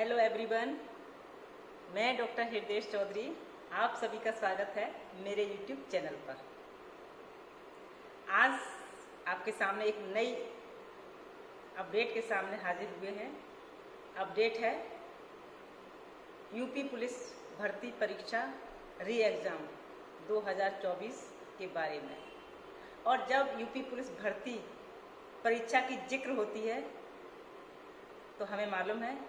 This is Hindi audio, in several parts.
हेलो एवरीवन, मैं डॉक्टर हृदय चौधरी। आप सभी का स्वागत है मेरे यूट्यूब चैनल पर। आज आपके सामने एक नई अपडेट के सामने हाजिर हुए हैं। अपडेट है यूपी पुलिस भर्ती परीक्षा री एग्ज़ाम 2024 के बारे में। और जब यूपी पुलिस भर्ती परीक्षा की जिक्र होती है तो हमें मालूम है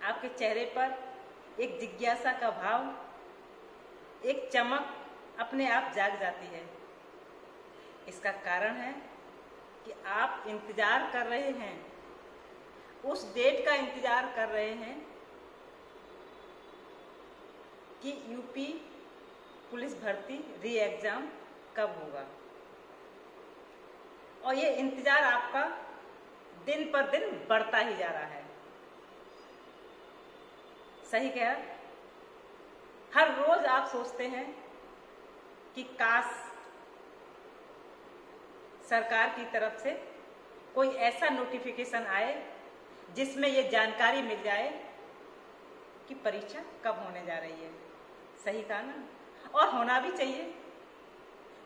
आपके चेहरे पर एक जिज्ञासा का भाव, एक चमक अपने आप जाग जाती है। इसका कारण है कि आप इंतजार कर रहे हैं, उस डेट का इंतजार कर रहे हैं कि यूपी पुलिस भर्ती री एग्ज़ाम कब होगा। और ये इंतजार आपका दिन पर दिन बढ़ता ही जा रहा है। सही कहा, हर रोज आप सोचते हैं कि काश सरकार की तरफ से कोई ऐसा नोटिफिकेशन आए जिसमें ये जानकारी मिल जाए कि परीक्षा कब होने जा रही है। सही कहा ना? और होना भी चाहिए।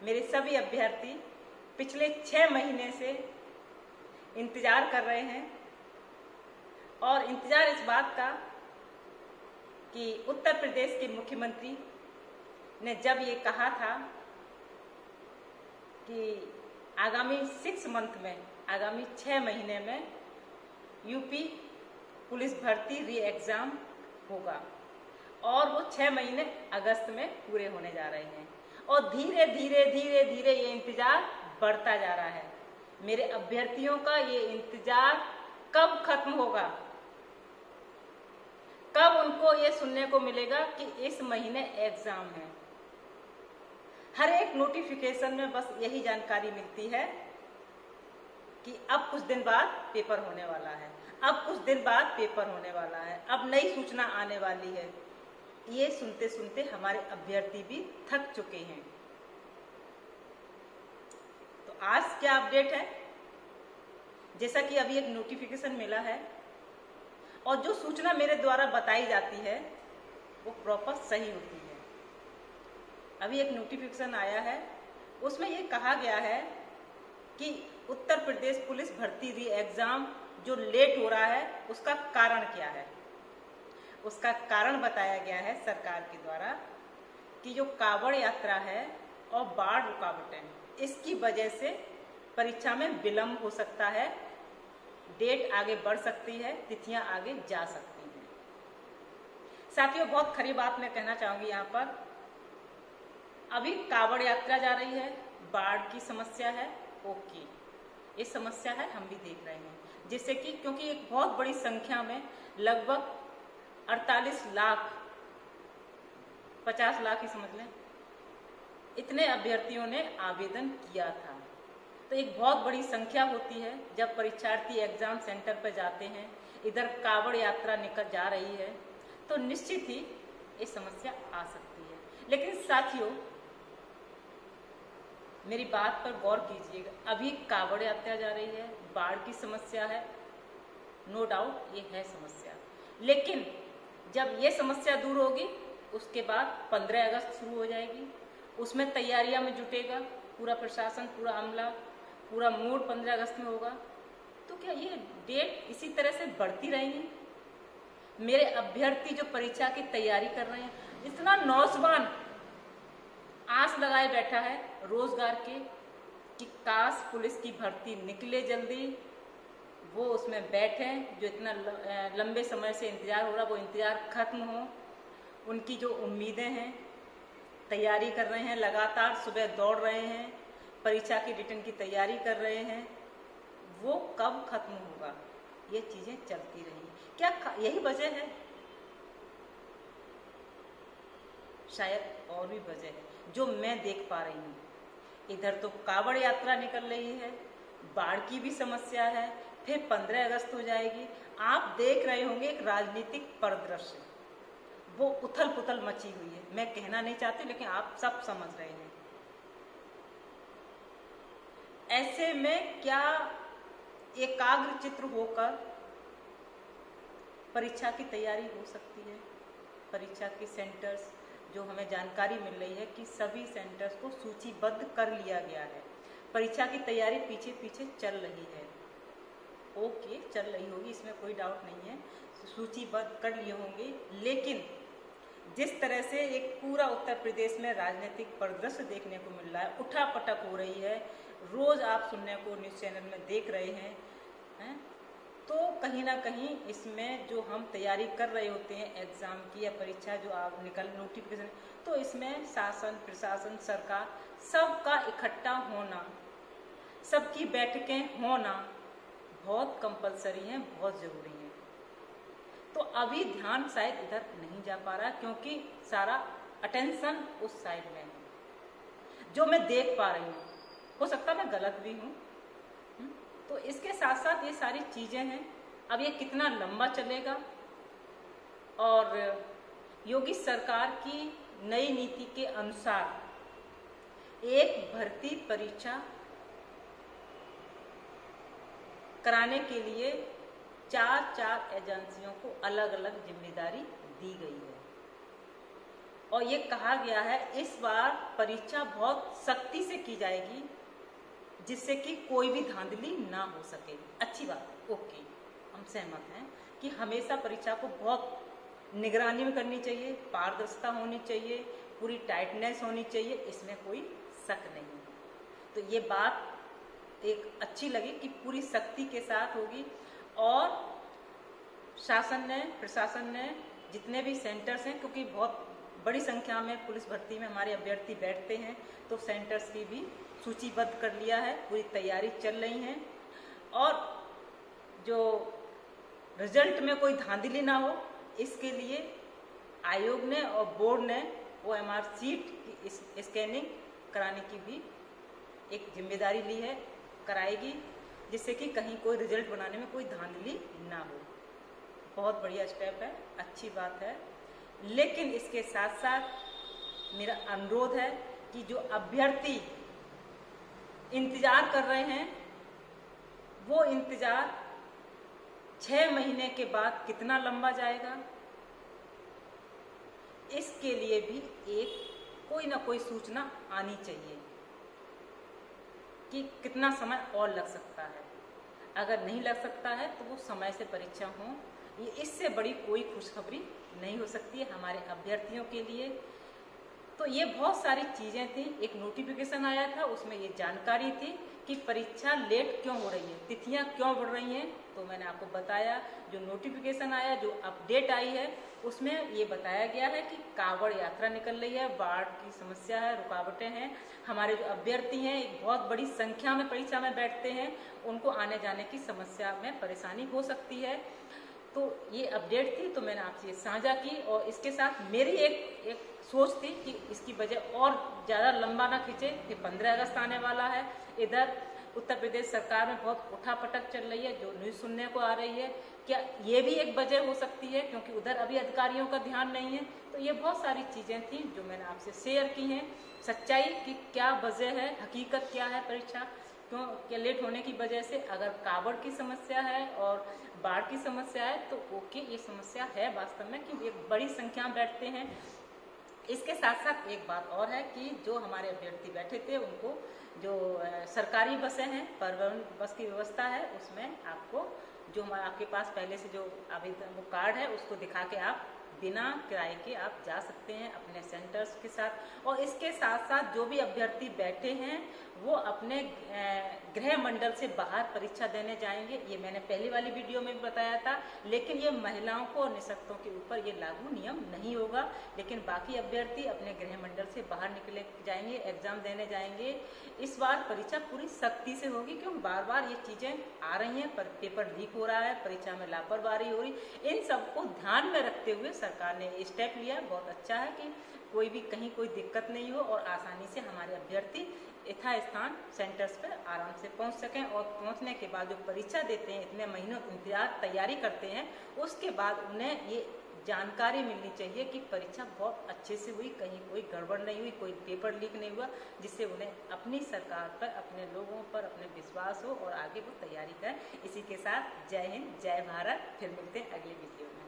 मेरे सभी अभ्यर्थी पिछले 6 महीने से इंतजार कर रहे हैं। और इंतजार इस बात का कि उत्तर प्रदेश के मुख्यमंत्री ने जब ये कहा था कि आगामी 6 मंथ में, आगामी 6 महीने में यूपी पुलिस भर्ती री एग्ज़ाम होगा और वो 6 महीने अगस्त में पूरे होने जा रहे हैं। और धीरे धीरे धीरे धीरे ये इंतजार बढ़ता जा रहा है। मेरे अभ्यर्थियों का ये इंतजार कब खत्म होगा, कब उनको ये सुनने को मिलेगा कि इस महीने एग्जाम है। हर एक नोटिफिकेशन में बस यही जानकारी मिलती है कि अब कुछ दिन बाद पेपर होने वाला है, अब कुछ दिन बाद पेपर होने वाला है, अब नई सूचना आने वाली है। ये सुनते सुनते हमारे अभ्यर्थी भी थक चुके हैं। तो आज क्या अपडेट है? जैसा कि अभी एक नोटिफिकेशन मिला है और जो सूचना मेरे द्वारा बताई जाती है वो प्रॉपर सही होती है। अभी एक नोटिफिकेशन आया है, उसमें ये कहा गया है कि उत्तर प्रदेश पुलिस भर्ती री एग्ज़ाम जो लेट हो रहा है उसका कारण क्या है। उसका कारण बताया गया है सरकार के द्वारा कि जो कांवड़ यात्रा है और बाढ़ रुकावटें, इसकी वजह से परीक्षा में विलंब हो सकता है, डेट आगे बढ़ सकती है, तिथियां आगे जा सकती हैं। साथियों, बहुत खरी बात मैं कहना चाहूंगी यहाँ पर। अभी कांवड़ यात्रा जा रही है, बाढ़ की समस्या है, ओके, ये समस्या है, हम भी देख रहे हैं। जिससे कि क्योंकि एक बहुत बड़ी संख्या में लगभग 48 लाख 50 लाख ही समझ लें, इतने अभ्यर्थियों ने आवेदन किया था। तो एक बहुत बड़ी संख्या होती है जब परीक्षार्थी एग्जाम सेंटर पर जाते हैं, इधर कांवड़ यात्रा निकल जा रही है, तो निश्चित ही ये समस्या आ सकती है। लेकिन साथियों, मेरी बात पर गौर कीजिएगा। अभी कांवड़ यात्रा जा रही है, बाढ़ की समस्या है, नो डाउट ये है समस्या। लेकिन जब ये समस्या दूर होगी उसके बाद 15 अगस्त शुरू हो जाएगी, उसमें तैयारियां में जुटेगा पूरा प्रशासन, पूरा अमला, पूरा मूड 15 अगस्त में होगा। तो क्या ये डेट इसी तरह से बढ़ती रहेंगी? मेरे अभ्यर्थी जो परीक्षा की तैयारी कर रहे हैं, इतना नौजवान आस लगाए बैठा है रोजगार के कि काश पुलिस की भर्ती निकले जल्दी, वो उसमें बैठे। जो इतना लंबे समय से इंतजार हो रहा, वो इंतजार खत्म हो। उनकी जो उम्मीदें हैं, तैयारी कर रहे हैं, लगातार सुबह दौड़ रहे हैं, परीक्षा की रिटर्न की तैयारी कर रहे हैं, वो कब खत्म होगा? ये चीजें चलती रहेंगी। क्या यही वजह है? शायद और भी वजह है जो मैं देख पा रही हूँ। इधर तो कांवड़ यात्रा निकल रही है, बाढ़ की भी समस्या है, फिर 15 अगस्त हो जाएगी। आप देख रहे होंगे एक राजनीतिक परिदृश्य, वो उथल पुथल मची हुई है। मैं कहना नहीं चाहती, लेकिन आप सब समझ रहे हैं। ऐसे में क्या एकाग्र चित्र होकर परीक्षा की तैयारी हो सकती है। परीक्षा के सेंटर्स जो हमें जानकारी मिल रही है कि सभी सेंटर्स को सूचीबद्ध कर लिया गया है। परीक्षा की तैयारी पीछे पीछे चल रही है। ओके, चल रही होगी, इसमें कोई डाउट नहीं है, सूचीबद्ध कर लिए होंगे। लेकिन जिस तरह से एक पूरा उत्तर प्रदेश में राजनीतिक परिदृश्य देखने को मिल रहा है, उठापटक हो रही है, रोज आप सुनने को न्यूज़ चैनल में देख रहे हैं, तो कहीं ना कहीं इसमें जो हम तैयारी कर रहे होते हैं एग्ज़ाम की या परीक्षा जो आप निकल नोटिफिकेशन, तो इसमें शासन प्रशासन सरकार सबका इकट्ठा होना, सबकी बैठकें होना बहुत कंपलसरी है, बहुत ज़रूरी है। तो अभी ध्यान शायद इधर नहीं जा पा रहा क्योंकि सारा अटेंशन उस साइड में है जो मैं देख पा रही हूँ। हो सकता मैं गलत भी हूँ। तो इसके साथ साथ ये सारी चीज़ें हैं। अब ये कितना लंबा चलेगा और योगी सरकार की नई नीति के अनुसार एक भर्ती परीक्षा कराने के लिए चार एजेंसियों को अलग अलग जिम्मेदारी दी गई है और ये कहा गया है इस बार परीक्षा बहुत सख्ती से की जाएगी जिससे कि कोई भी धांधली ना हो सके। अच्छी बात, ओके, हम सहमत हैं कि हमेशा परीक्षा को बहुत निगरानी में करनी चाहिए, पारदर्शिता होनी चाहिए, पूरी टाइटनेस होनी चाहिए, इसमें कोई शक नहीं। तो ये बात एक अच्छी लगी कि पूरी सख्ती के साथ होगी और शासन ने प्रशासन ने जितने भी सेंटर्स हैं, क्योंकि बहुत बड़ी संख्या में पुलिस भर्ती में हमारे अभ्यर्थी बैठते हैं, तो सेंटर्स की भी सूचीबद्ध कर लिया है, पूरी तैयारी चल रही है और जो रिजल्ट में कोई धांधली ना हो इसके लिए आयोग ने और बोर्ड ने OMR सीट की स्कैनिंग कराने की भी एक जिम्मेदारी ली है, कराएगी, जिससे कि कहीं कोई रिजल्ट बनाने में कोई धांधली ना हो। बहुत बढ़िया स्टेप है, अच्छी बात है। लेकिन इसके साथ साथ मेरा अनुरोध है कि जो अभ्यर्थी इंतजार कर रहे हैं वो इंतजार 6 महीने के बाद कितना लंबा जाएगा, इसके लिए भी एक कोई ना कोई सूचना आनी चाहिए कि कितना समय और लग सकता है। अगर नहीं लग सकता है तो वो समय से परीक्षा हो, ये इससे बड़ी कोई खुशखबरी नहीं हो सकती है हमारे अभ्यर्थियों के लिए। तो ये बहुत सारी चीज़ें थी। एक नोटिफिकेशन आया था, उसमें ये जानकारी थी कि परीक्षा लेट क्यों हो रही है, तिथियां क्यों बढ़ रही हैं। तो मैंने आपको बताया, जो नोटिफिकेशन आया, जो अपडेट आई है, उसमें ये बताया गया है कि कांवड़ यात्रा निकल रही है, बाढ़ की समस्या है, रुकावटें हैं, हमारे जो अभ्यर्थी हैं एक बहुत बड़ी संख्या में परीक्षा में बैठते हैं, उनको आने जाने की समस्या में परेशानी हो सकती है। तो ये अपडेट थी, तो मैंने आपसे ये साझा की और इसके साथ मेरी एक सोच थी कि इसकी वजह और ज़्यादा लंबा ना खींचे कि 15 अगस्त आने वाला है, इधर उत्तर प्रदेश सरकार में बहुत उठापटक चल रही है, जो न्यूज़ सुनने को आ रही है, क्या ये भी एक वजह हो सकती है क्योंकि उधर अभी अधिकारियों का ध्यान नहीं है। तो ये बहुत सारी चीज़ें थी जो मैंने आपसे शेयर की हैं। सच्चाई की क्या वजह है, हकीकत क्या है, परीक्षा क्यों क्या लेट होने की वजह से, अगर कांवड़ की समस्या है और बाढ़ की समस्या है तो ओके, ये समस्या है वास्तव में कि एक बड़ी संख्या में बैठते हैं। इसके साथ साथ एक बात और है कि जो हमारे अभ्यर्थी बैठे थे उनको जो सरकारी बसें हैं, परिवहन बस की व्यवस्था है, उसमें आपको जो आपके पास पहले से जो आवेदन वो कार्ड है उसको दिखा के आप बिना किराए के आप जा सकते हैं अपने सेंटर्स के साथ। और इसके साथ साथ जो भी अभ्यर्थी बैठे हैं वो अपने गृह मंडल से बाहर परीक्षा देने जाएंगे। ये मैंने पहली वाली वीडियो में भी बताया था, लेकिन ये महिलाओं को और निःशक्तों के ऊपर ये लागू नियम नहीं होगा। लेकिन बाकी अभ्यर्थी अपने गृह मंडल से बाहर निकले जाएंगे, एग्जाम देने जाएंगे। इस बार परीक्षा पूरी सख्ती से होगी क्योंकि बार बार ये चीज़ें आ रही हैं, पर पेपर लीक हो रहा है, परीक्षा में लापरवाही हो रही, इन सबको ध्यान में रखते हुए सरकार ने ये स्टेप लिया। बहुत अच्छा है कि कोई भी कहीं कोई दिक्कत नहीं हो और आसानी से हमारे अभ्यर्थी यथास्थान सेंटर्स पर आराम से पहुंच सकें और पहुंचने के बाद जो परीक्षा देते हैं, इतने महीनों इंतजार तैयारी करते हैं, उसके बाद उन्हें ये जानकारी मिलनी चाहिए कि परीक्षा बहुत अच्छे से हुई, कहीं कोई गड़बड़ नहीं हुई, कोई पेपर लीक नहीं हुआ, जिससे उन्हें अपनी सरकार पर, अपने लोगों पर अपने विश्वास हो और आगे वो तैयारी करें। इसी के साथ जय हिंद, जय भारत। फिर मिलते हैं अगले वीडियो में।